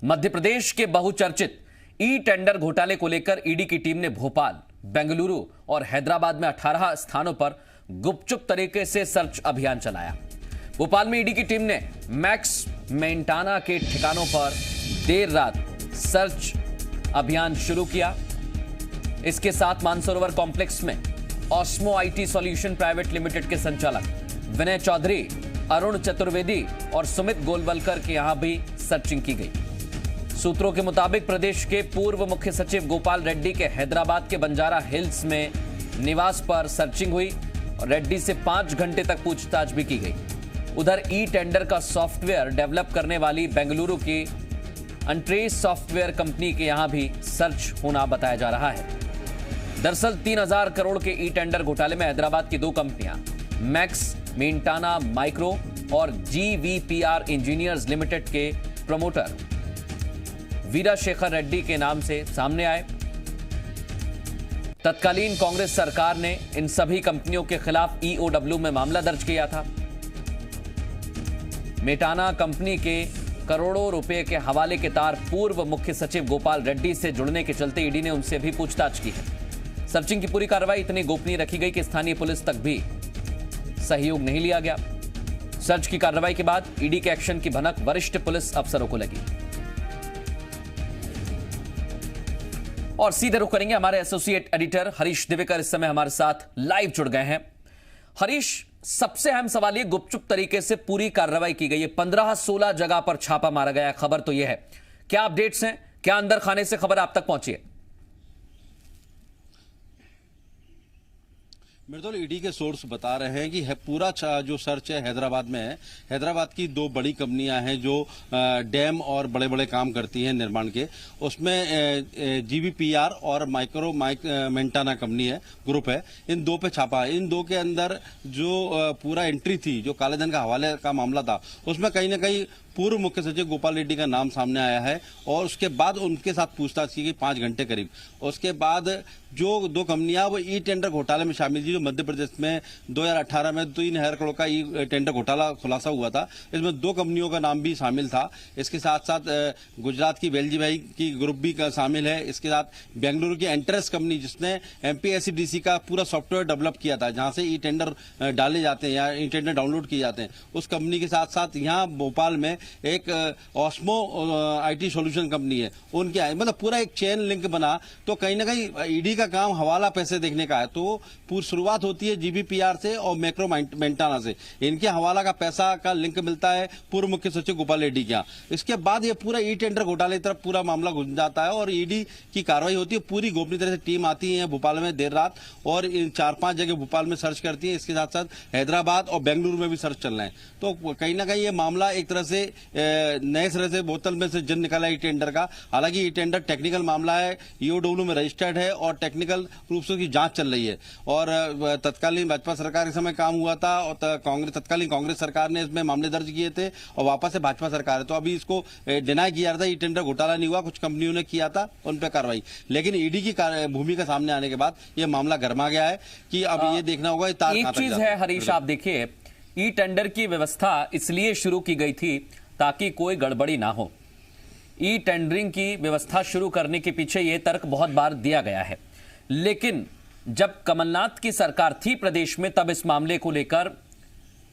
मध्य प्रदेश के बहुचर्चित e tender घोटाले को लेकर ईडी की टीम ने भोपाल, बेंगलुरु और हैदराबाद में 18 स्थानों पर गुपचुप तरीके से सर्च अभियान चलाया। भोपाल में ईडी की टीम ने मैक्स मेंटाना के ठिकानों पर देर रात सर्च अभियान शुरू किया। इसके साथ मानसरोवर कॉम्प्लेक्स में osmo IT solution private limited के संचालक विनय चौधरी, अरुण चतुर्वेदी और सुमित गोलवलकर के यहां भी सर्चिंग की गई। सूत्रों के मुताबिक प्रदेश के पूर्व मुख्य सचिव गोपाल रेड्डी के हैदराबाद के बंजारा हिल्स में निवास पर सर्चिंग हुई और रेड्डी से 5 घंटे तक पूछताछ भी की गई। उधर ई टेंडर का सॉफ्टवेयर डेवलप करने वाली बेंगलुरु की अनट्रेस सॉफ्टवेयर कंपनी के यहां भी सर्च होना बताया जा रहा है। दरअसल 3000 करोड़ के ई टेंडर घोटाले में हैदराबाद की 2 कंपनियां मैक्स मेंटाना माइक्रो और GVPR इंजीनियर्स लिमिटेड के प्रमोटर वीराशेखर रेड्डी के नाम से सामने आए। तत्कालीन कांग्रेस सरकार ने इन सभी कंपनियों के खिलाफ EOW में मामला दर्ज किया था। मेटाना कंपनी के करोड़ों रुपए के हवाले के तार पूर्व मुख्य सचिव गोपाल रेड्डी से जुड़ने के चलते ईडी ने उनसे भी पूछताछ की है। सर्चिंग की पूरी कार्रवाई इतनी गोपनीय रखी गई कि स्थानीय पुलिस तक भी सहयोग नहीं लिया गया। सर्च की कार्रवाई के बाद ईडी के एक्शन की भनक वरिष्ठ पुलिस अफसरों को लगी। और सीधे रुख करेंगे हमारे एसोसिएट एडिटर हरीश दिवेकर, इस समय हमारे साथ लाइव जुड़ गए हैं। हरीश, सबसे अहम सवाल ये, गुपचुप तरीके से पूरी कार्रवाई की गई है, 15-16 जगह पर छापा मारा गया है, खबर तो यह है। क्या अपडेट्स हैं, क्या अंदर खाने से खबर आप तक पहुंची है? मृदुल, ईडी के सोर्स बता रहे हैं कि पूरा जो सर्च है हैदराबाद में है। हैदराबाद की 2 बड़ी कंपनियां हैं जो डैम और बड़े बड़े काम करती हैं निर्माण के, उसमें GVPR और मेंटाना कंपनी है, ग्रुप है। इन 2 पे छापा है। इन 2 के अंदर जो पूरा एंट्री थी, जो काले धन का हवाले का मामला था, उसमें कहीं ना कहीं पूर्व मुख्य सचिव गोपाल रेड्डी का नाम सामने आया है और उसके बाद उनके साथ पूछताछ की गई 5 घंटे करीब। उसके बाद जो 2 कंपनियां वो ई टेंडर घोटाले में शामिल थी, जो मध्य प्रदेश में 2018 में 3000 करोड़ का ई टेंडर घोटाला खुलासा हुआ था। इसमें 2 कंपनियों का नाम भी शामिल था। इसके साथ साथ गुजरात की वेलजी की ग्रुप भी शामिल है। इसके साथ बेंगलुरु की एंट्रेस कंपनी, जिसने MPSCDC का पूरा सॉफ्टवेयर डेवलप किया था, जहां से ई टेंडर डाले जाते हैं या ई टेंडर डाउनलोड किए जाते हैं, उस कंपनी के साथ साथ यहाँ भोपाल में एक ऑस्मो आईटी सॉल्यूशन कंपनी है, उनके मतलब पूरा एक चेन लिंक बना। तो कहीं ना कहीं ईडी का काम हवाला पैसे देखने का है। तो पूरी शुरुआत होती है GVPR से और मैक्रो मेंटाना से, इनके हवाला का पैसा का लिंक मिलता है पूर्व मुख्य सचिव गोपाल रेड्डी के यहाँ। इसके बाद ये पूरा ई टेंडर घोटाले की तरफ पूरा मामला घुस जाता है और ईडी की कार्रवाई होती है। पूरी गोपनीय तरह से टीम आती है भोपाल में देर रात और इन 4-5 जगह भोपाल में सर्च करती है। इसके साथ साथ हैदराबाद और बेंगलुरु में भी सर्च चल रहे हैं। तो कहीं ना कहीं ये मामला एक तरह से नए सिरे से बोतल में से जन निकाला ई टेंडर का। हालांकि ई टेंडर टेक्निकल मामला है, EOW में रजिस्टर्ड है और टेक्निकल रूप से उसकी जांच चल रही है। और तत्कालीन भाजपा सरकार के समय काम हुआ था और तत्कालीन कांग्रेस सरकार ने इसमें मामले दर्ज किए थे और वापस से भाजपा सरकार है। तो अभी इसको डिनाई किया था, ई टेंडर घोटाला नहीं हुआ, कुछ कंपनियों ने किया था, उन पर कार्रवाई। लेकिन ईडी की भूमिका सामने आने के बाद यह मामला गरमा गया है कि अब ये देखना होगा। एक चीज है हरीश, आप देखिए, ई टेंडर की व्यवस्था इसलिए शुरू की गई थी ताकि कोई गड़बड़ी ना हो। ई टेंडरिंग की व्यवस्था शुरू करने के पीछे यह तर्क बहुत बार दिया गया है। लेकिन जब कमलनाथ की सरकार थी प्रदेश में, तब इस मामले को लेकर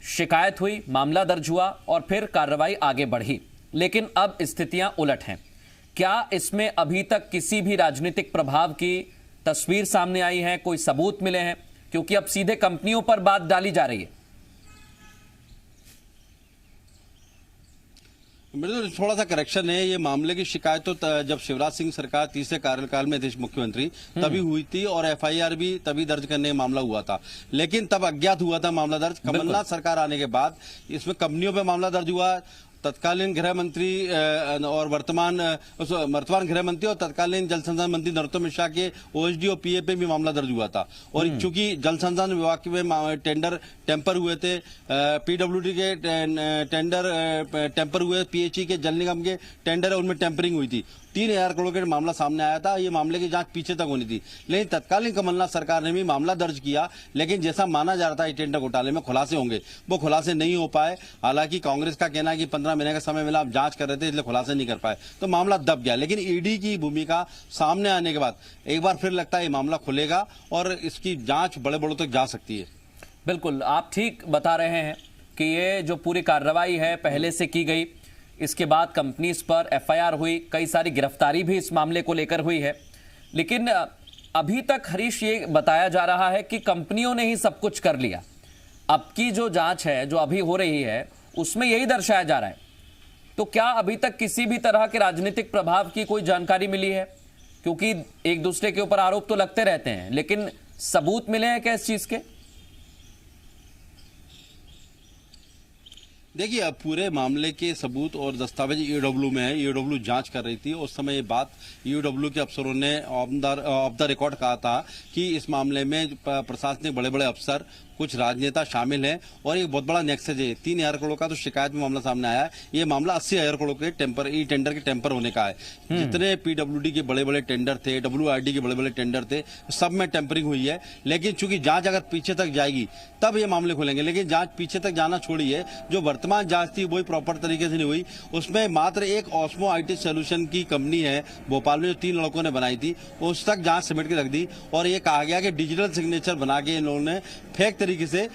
शिकायत हुई, मामला दर्ज हुआ और फिर कार्रवाई आगे बढ़ी। लेकिन अब स्थितियां उलट हैं। क्या इसमें अभी तक किसी भी राजनीतिक प्रभाव की तस्वीर सामने आई है, कोई सबूत मिले हैं? क्योंकि अब सीधे कंपनियों पर बात डाली जा रही है। मेरे थोड़ा सा करेक्शन है, ये मामले की शिकायत तो जब शिवराज सिंह सरकार तीसरे कार्यकाल में थे मुख्यमंत्री, तभी हुई थी और FIR भी तभी दर्ज करने का मामला हुआ था। लेकिन तब अज्ञात हुआ था मामला दर्ज। कमलनाथ सरकार आने के बाद इसमें कंपनियों पे मामला दर्ज हुआ। तत्कालीन गृह मंत्री और वर्तमान गृह मंत्री और तत्कालीन जल संसाधन मंत्री नरोत्तम मिश्रा के OSD और PA पे भी मामला दर्ज हुआ था। और चूंकि जल संसाधन विभाग में टेंडर टेम्पर हुए थे, PWD के टेंडर टेम्पर हुए, PHE के जल निगम के टेंडर है उनमें टेम्परिंग हुई थी। 3000 करोड़ का मामला सामने आया था। ये मामले की जांच पीछे तक होनी थी, लेकिन तत्कालीन कमलनाथ सरकार ने भी मामला दर्ज किया। लेकिन जैसा माना जा रहा था टेंडर घोटाले में खुलासे होंगे, वो खुलासे नहीं हो पाए। हालांकि कांग्रेस का कहना है कि 15 महीने का समय मिला, आप जांच कर रहे थे इसलिए खुलासा नहीं कर पाए, तो मामला दब गया। लेकिन ईडी की भूमिका सामने आने के बाद एक बार फिर लगता है ये मामला खुलेगा और इसकी जांच बड़े बड़ों तक जा सकती है। बिल्कुल, आप ठीक बता रहे हैं कि ये जो पूरी कार्रवाई है पहले से की गई, इसके बाद कंपनीज पर एफआईआर हुई, कई सारी गिरफ्तारी भी इस मामले को लेकर हुई है। लेकिन अभी तक हरीश ये बताया जा रहा है कि कंपनियों ने ही सब कुछ कर लिया। अब की जो जांच है जो अभी हो रही है उसमें यही दर्शाया जा रहा है। तो क्या अभी तक किसी भी तरह के राजनीतिक प्रभाव की कोई जानकारी मिली है? क्योंकि एक दूसरे के ऊपर आरोप तो लगते रहते हैं, लेकिन सबूत मिले हैं क्या इस चीज के? देखिए, अब पूरे मामले के सबूत और दस्तावेज ईओडब्ल्यू में है। ईओडब्ल्यू जांच कर रही थी, उस समय ये बात ईओडब्ल्यू के अफसरों ने ऑफ द रिकॉर्ड कहा था कि इस मामले में प्रशासनिक बड़े बड़े अफसर, कुछ राजनेता शामिल हैं और एक बहुत बड़ा नेक्सस है। 3,000 करोड़ का तो शिकायत में मामला सामने आया है। ये मामला 80,000 करोड़ के टेंडर के टेम्पर होने का है। जितने पीडब्ल्यूडी के बड़े बड़े टेंडर थे, डब्ल्यूआरडी के बड़े बड़े टेंडर थे, सब में टेम्परिंग हुई है। लेकिन चूंकि जांच अगर पीछे तक जाएगी तब ये मामले खुलेंगे। लेकिन जांच पीछे तक जाना छोड़िए, जो वर्तमान जांच थी वही प्रॉपर तरीके से नहीं हुई। उसमें मात्र एक ऑस्मो आईटी सोल्यूशन की कंपनी है भोपाल में, जो 3 लड़कों ने बनाई थी, उस तक जांच समेट के रख दी और ये कहा गया कि डिजिटल सिग्नेचर बना के इन लोगों ने फेक तरीके से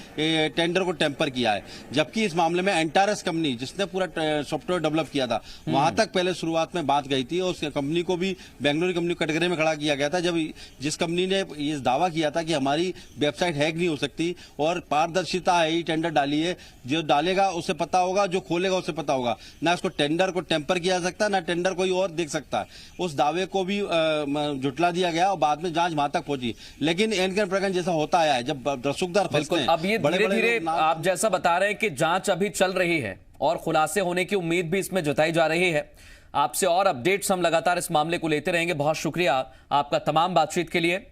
टेंडर को टेम्पर किया है। जबकि इस मामले में एंटारस कंपनी, जिसने पूरा सॉफ्टवेयर डेवलप किया था, वहां तक पहले शुरुआत में बात गई थी और उस कंपनी को भी बेंगलुरु कंपनी कैटेगरी में खड़ा किया गया था। जब जिस कंपनी ने ये दावा किया था कि हमारी वेबसाइट हैक नहीं हो सकती और पारदर्शिता है, ये टेंडर डालिए, जो डालेगा उसे पता होगा, जो खोलेगा उसे पता होगा, ना उसको टेंडर को टेम्पर किया जा सकता, ना टेंडर कोई और देख सकता है। उस दावे को भी जुटला दिया गया और बाद में जांच वहां तक पहुंची। लेकिन एनके प्रकरण जैसा होता आया है, जब रसूखदार फंसते हैं, अब ये धीरे धीरे आप जैसा बता रहे हैं कि जांच अभी चल रही है और खुलासे होने की उम्मीद भी इसमें जताई जा रही है। आपसे और अपडेट्स हम लगातार इस मामले को लेते रहेंगे। बहुत शुक्रिया आपका तमाम बातचीत के लिए।